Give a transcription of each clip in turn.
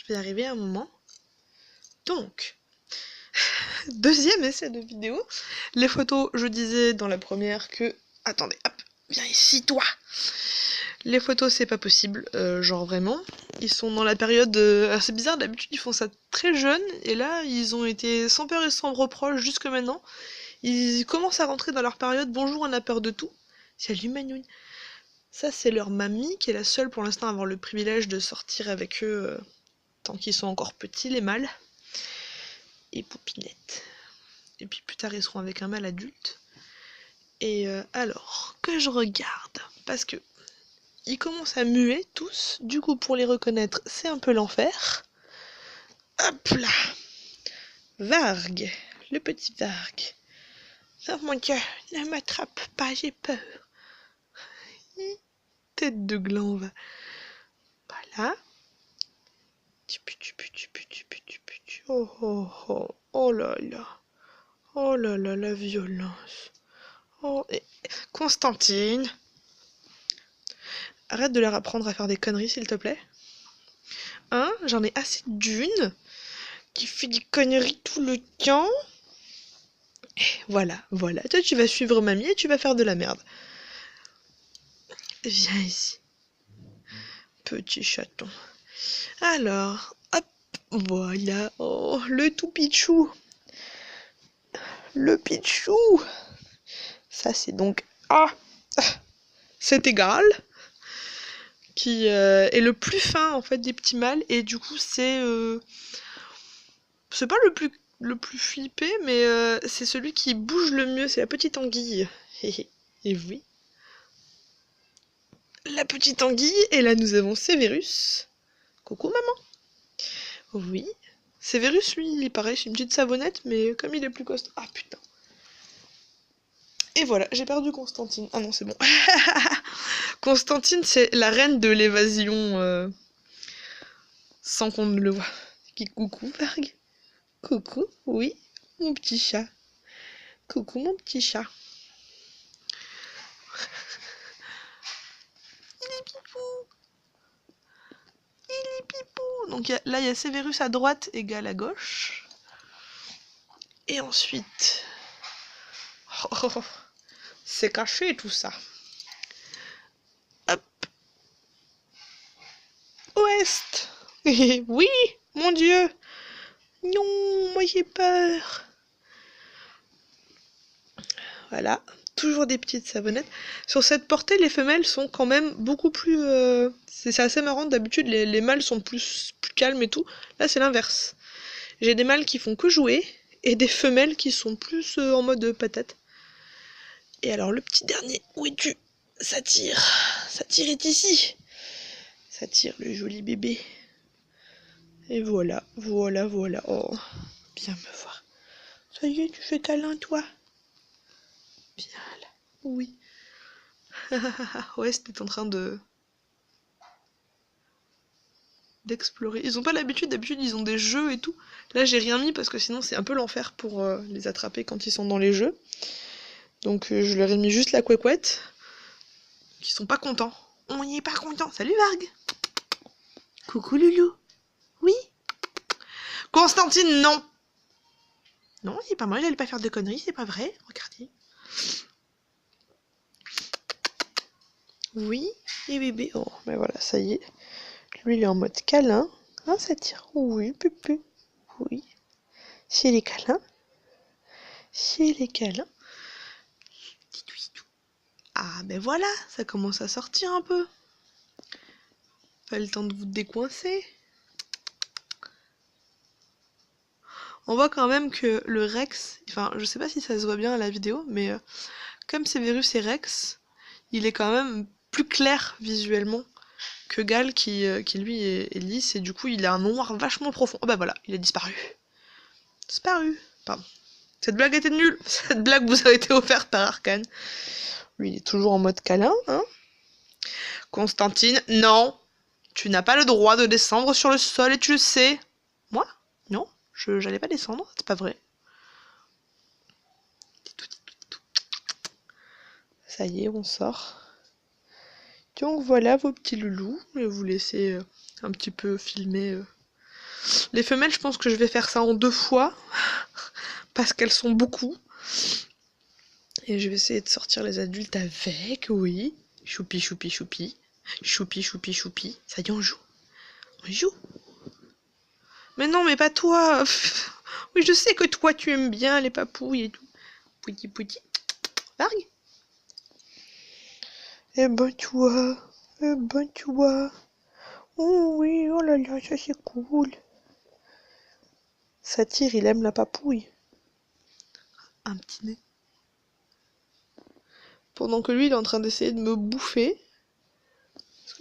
vais y arriver à un moment. Donc, deuxième essai de vidéo. Les photos, je disais dans la première que... Attendez, hop, viens ici, toi. Les photos, c'est pas possible, genre vraiment. Ils sont dans la période... c'est bizarre, d'habitude, ils font ça très jeunes. Et là, ils ont été sans peur et sans reproche jusque maintenant. Ils commencent à rentrer dans leur période. Bonjour, on a peur de tout. Salut Manouine. Ça, c'est leur mamie, qui est la seule pour l'instant à avoir le privilège de sortir avec eux tant qu'ils sont encore petits, les mâles. Et Poupinette. Et puis plus tard, ils seront avec un mâle adulte. Et alors, que je regarde, parce que ils commencent à muer tous, du coup pour les reconnaître, c'est un peu l'enfer. Hop là. Varg, le petit Varg. Oh mon Dieu, ne m'attrape pas, j'ai peur. Tête de gland, va. Voilà. Oh oh oh, oh là là. Oh là là, la violence. Oh, et... Constantine. Arrête de leur apprendre à faire des conneries, s'il te plaît. Hein, j'en ai assez d'une qui fait des conneries tout le temps. Voilà, voilà. Toi, tu vas suivre mamie et tu vas faire de la merde. Viens ici. Petit chaton. Alors, hop, voilà. Oh, le tout pichou. Le pichou. Ça, c'est donc... Ah, c'est égal. Qui est le plus fin, en fait, des petits mâles. Et du coup, c'est... C'est pas le plus flippé, mais c'est celui qui bouge le mieux. C'est la petite anguille. Et oui. La petite anguille. Et là, nous avons Severus. Coucou, maman. Oui. Severus, lui, il est pareil, c'est une petite savonnette, mais comme il est plus costaud... Ah, putain. Et voilà, j'ai perdu Constantine. Ah non, c'est bon. Constantine, c'est la reine de l'évasion sans qu'on ne le voie. Coucou, Varg. Coucou, oui, mon petit chat. Coucou, mon petit chat. Il est pipou. Il est pipou. Donc là, il y a Severus à droite égale à gauche. Et ensuite... Oh, c'est caché tout ça. Hop. Ouest. Oui, mon Dieu. Non, moi j'ai peur. Voilà, toujours des petites savonnettes. Sur cette portée, les femelles sont quand même beaucoup plus... C'est assez marrant, d'habitude les mâles sont plus calmes et tout. Là, c'est l'inverse. J'ai des mâles qui font que jouer, et des femelles qui sont plus en mode patate. Et alors, le petit dernier, où es-tu? Satyre est ici. Satyre, le joli bébé. Et voilà, voilà, voilà. Oh, viens me voir. Ça y est, tu fais câlin, toi? Viens là. Oui. Ouais, c'était en train d'explorer. Ils ont pas l'habitude, d'habitude ils ont des jeux et tout. Là j'ai rien mis parce que sinon c'est un peu l'enfer pour les attraper quand ils sont dans les jeux. Donc je leur ai mis juste la couecouette. Qui sont pas contents. On y est pas content. Salut Varg. Coucou Loulou. Oui. Constantine, non. Non, il est pas mal, il allait pas faire de conneries, c'est pas vrai. Regardez. Oui, et bébé. Oh, ben voilà, ça y est. Lui, il est en mode câlin. Hein, ça tire. Oui, pupu. Oui. C'est les câlins. C'est les câlins. Ah, ben voilà, ça commence à sortir un peu. Pas le temps de vous décoincer. On voit quand même que le Rex, enfin, je sais pas si ça se voit bien à la vidéo, mais comme Severus et Rex, il est quand même plus clair visuellement que Gal qui lui est lisse et du coup il a un noir vachement profond. Oh bah voilà, il a disparu. Disparu. Pardon. Cette blague était nulle. Cette blague vous a été offerte par Arcane. Lui il est toujours en mode câlin, hein. Constantine, non. Tu n'as pas le droit de descendre sur le sol et tu le sais. Moi? Non, j'allais pas descendre, c'est pas vrai. Ça y est, on sort. Donc voilà vos petits loulous. Je vais vous laisser un petit peu filmer Les femelles, je pense que je vais faire ça en 2 fois. Parce qu'elles sont beaucoup. Et je vais essayer de sortir les adultes avec, oui. Choupi, choupi, choupi. Choupi, choupi, choupi. Ça y est, on joue. On joue. Mais non, mais pas toi. Oui, je sais que toi, tu aimes bien les papouilles et tout. Pouti, pouti. Vargue. Eh ben, toi. Eh ben, toi. Oh oui, oh là là, ça c'est cool. Satyre, il aime la papouille. Un petit nez. Pendant que lui, il est en train d'essayer de me bouffer.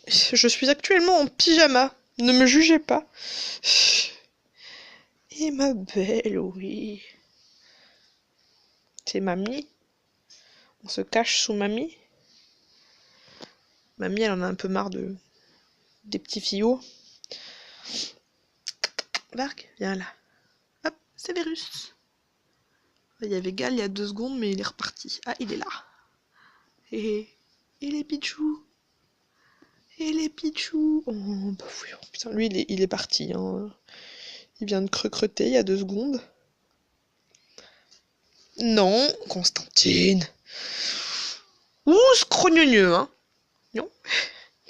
Je suis actuellement en pyjama. Ne me jugez pas. Et ma belle, oui. C'est mamie. On se cache sous mamie. Mamie, elle en a un peu marre des petits fillots. Vargue, viens là. Hop, c'est Vérus. Il y avait Gal il y a 2 secondes, mais il est reparti. Ah, il est là. Et les Pichou. Et les Pichou. Oh, bah oui, oh, putain, lui, il est parti. Hein. Il vient de recruter il y a 2 secondes. Non, Constantine. Ouh, scrogneux, hein. Non,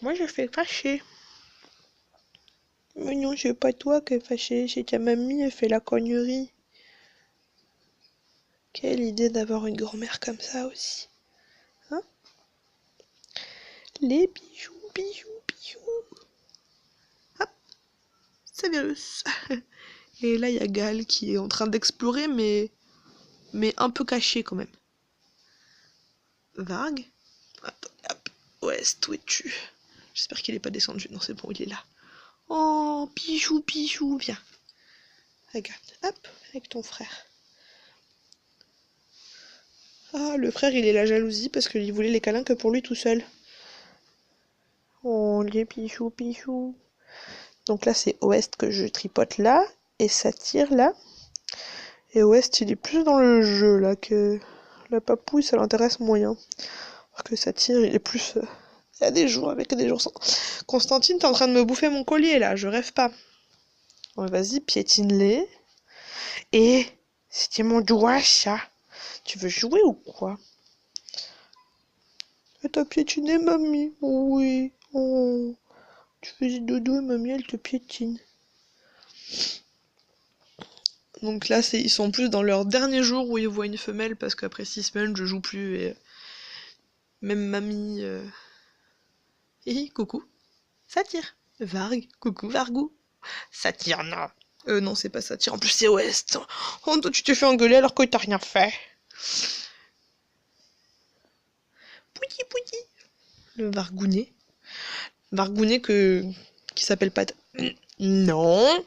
moi je fais fâcher. Mais non, c'est pas toi qui es fâché, c'est ta mamie, elle fait la connerie. Quelle idée d'avoir une grand-mère comme ça aussi. Hein? Les bijoux, bijoux, bijoux. Hop, c'est Virus. Et là, il y a Gal qui est en train d'explorer, mais un peu caché quand même. Vargue. Attends, hop. Ouest, où es-tu? J'espère qu'il est pas descendu. Non, c'est bon, il est là. Oh, bijou, bijou, viens. Regarde, hop, avec ton frère. Ah, le frère, il est la jalousie parce qu'il voulait les câlins que pour lui tout seul. Oh, les bijoux, bijoux. Donc là, c'est Ouest que je tripote là, et Satyre là. Et Ouest, il est plus dans le jeu là, que la papouille, ça l'intéresse moyen. Alors que Satyre, il est plus... Il y a des jours avec des jours sans... Constantine, t'es en train de me bouffer mon collier là, je rêve pas. Bon, vas-y, piétine-les. Et c'était mon doigt, ça. Tu veux jouer ou quoi? T'as piétiné, mamie? Oui. Oh. Tu faisais dodo et mamie, elle te piétine. Donc là, ils sont plus dans leur dernier jour où ils voient une femelle parce qu'après 6 semaines, je joue plus et même mamie... Hihi, coucou. Satyre. Vargue. Coucou, Vargou. Satyre, non. Non, c'est pas Satyre. En plus, c'est Ouest. Oh, toi, tu t'es fait engueuler alors que t'as rien fait. Pouti, pouti. Le Vargounet. Vargounet qui s'appelle pas... Non.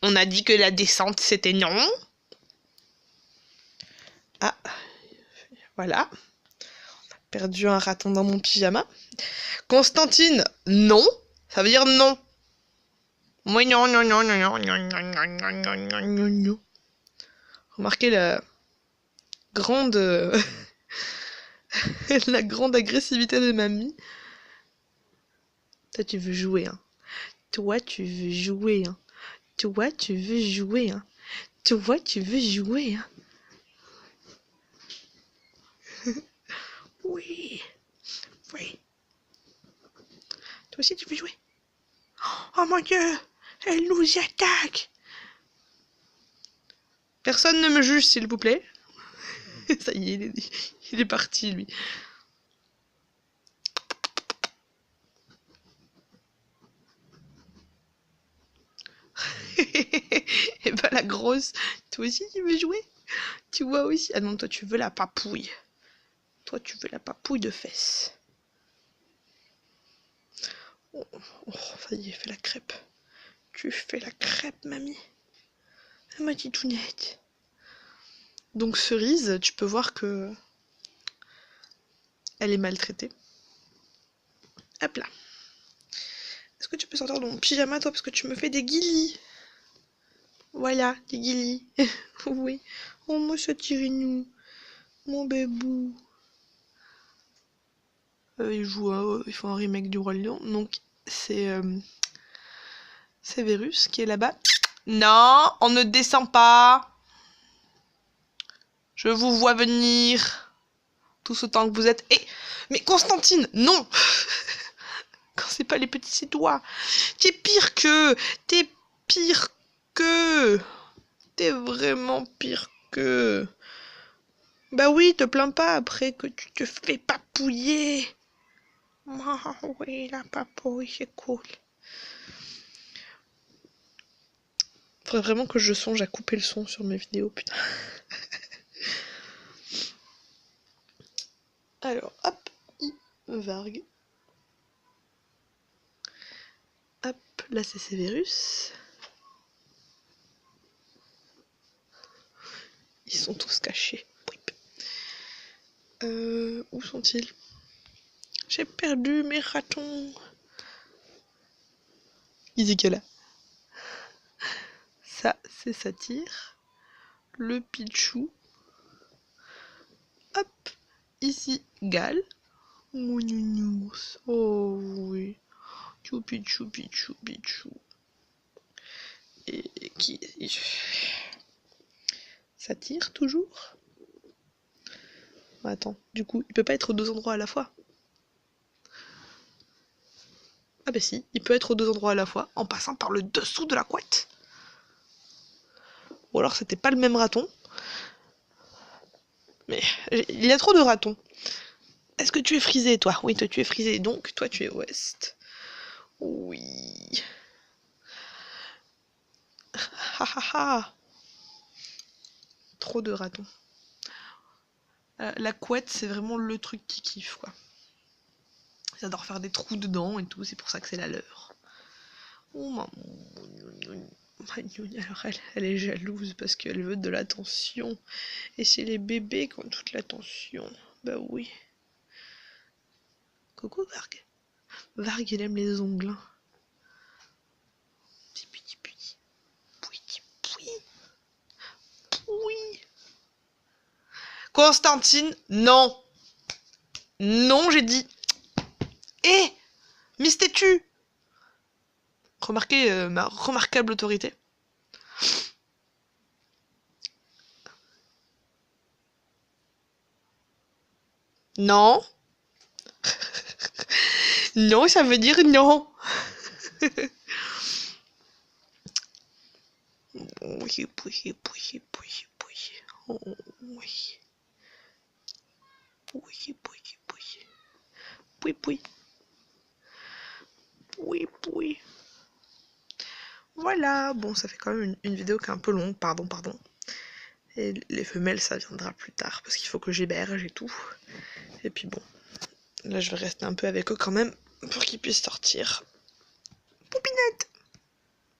On a dit que la descente, c'était non. Ah. Voilà. On a perdu un raton dans mon pyjama. Constantine, non. Ça veut dire non. Moi, non, non, non, non, non, non, non, non, non, non, non, non. Remarquez la grande... la grande agressivité de mamie. Toi, tu veux jouer, hein. Toi, tu veux jouer, hein. Toi, tu veux jouer, hein. Toi, tu veux jouer, hein. Oui. Oui. Toi aussi, tu veux jouer. Oh mon Dieu, elle nous attaque. Personne ne me juge, s'il vous plaît. Ça y est, il est parti, lui. Et bah la grosse, toi aussi tu veux jouer? Tu vois aussi? Ah non, toi tu veux la papouille. Toi tu veux la papouille de fesses. Oh, oh, ça y est, fais la crêpe. Tu fais la crêpe, mamie. Ma titounette. Donc Cerise, tu peux voir que elle est maltraitée. Hop là. Est-ce que tu peux sortir de mon pyjama, toi, parce que tu me fais des guilis? Voilà, des guilis. Oui. Oh, moi, ça tire nous. Mon bébou. Ils font un remake du Roi Lion. Donc, c'est Vérus qui est là-bas. Non, on ne descend pas. Je vous vois venir. Tout ce temps que vous êtes... Mais Constantine, non. Quand c'est pas les petits, c'est toi. T'es pire qu'eux. T'es pire qu'eux. T'es vraiment pire qu'eux. Bah oui, te plains pas après que tu te fais papouiller. Oh oui, la papouille, c'est cool. Faudrait vraiment que je songe à couper le son sur mes vidéos, putain. Alors, hop, Varg. Hop, là c'est Severus. Ils sont tous cachés. Où sont-ils? J'ai perdu mes ratons. Ils étaient là. Ça, c'est Satyre. Le Pichou. Hop, ici, Gal. Mon nounours. Oh oui. Chou Pichou, Pichou, Pichou. Et qui... Satyre, toujours? Attends, du coup, il peut pas être aux deux endroits à la fois. Ah bah si, il peut être aux deux endroits à la fois, en passant par le dessous de la couette. Ou alors c'était pas le même raton. Mais il y a trop de ratons. Est-ce que tu es frisé, toi? Oui, toi tu es frisé, donc toi tu es ouest. Oui. Ha ha ha. Trop de ratons. La couette, c'est vraiment le truc qui kiffe, quoi. Ils adorent faire des trous dedans et tout, c'est pour ça que c'est la leur. Oh maman. Alors elle est jalouse parce qu'elle veut de l'attention. Et c'est les bébés qui ont toute l'attention. Bah oui. Coucou Varg. Varg, il aime les ongles. Petit petit petit. Petit petit. Oui. Constantine, non. Non, j'ai dit. Hé, Miss Têtu. Remarquez ma remarquable autorité. Non. Non, ça veut dire non. Oui, oui, oui, oui, oui. Oh, oui. Oui, oui, oui. Oui, oui. Oui, oui. Voilà, bon, ça fait quand même une vidéo qui est un peu longue, pardon. Et les femelles, ça viendra plus tard, parce qu'il faut que j'héberge et tout. Et puis bon, là je vais rester un peu avec eux quand même, pour qu'ils puissent sortir. Poupinette!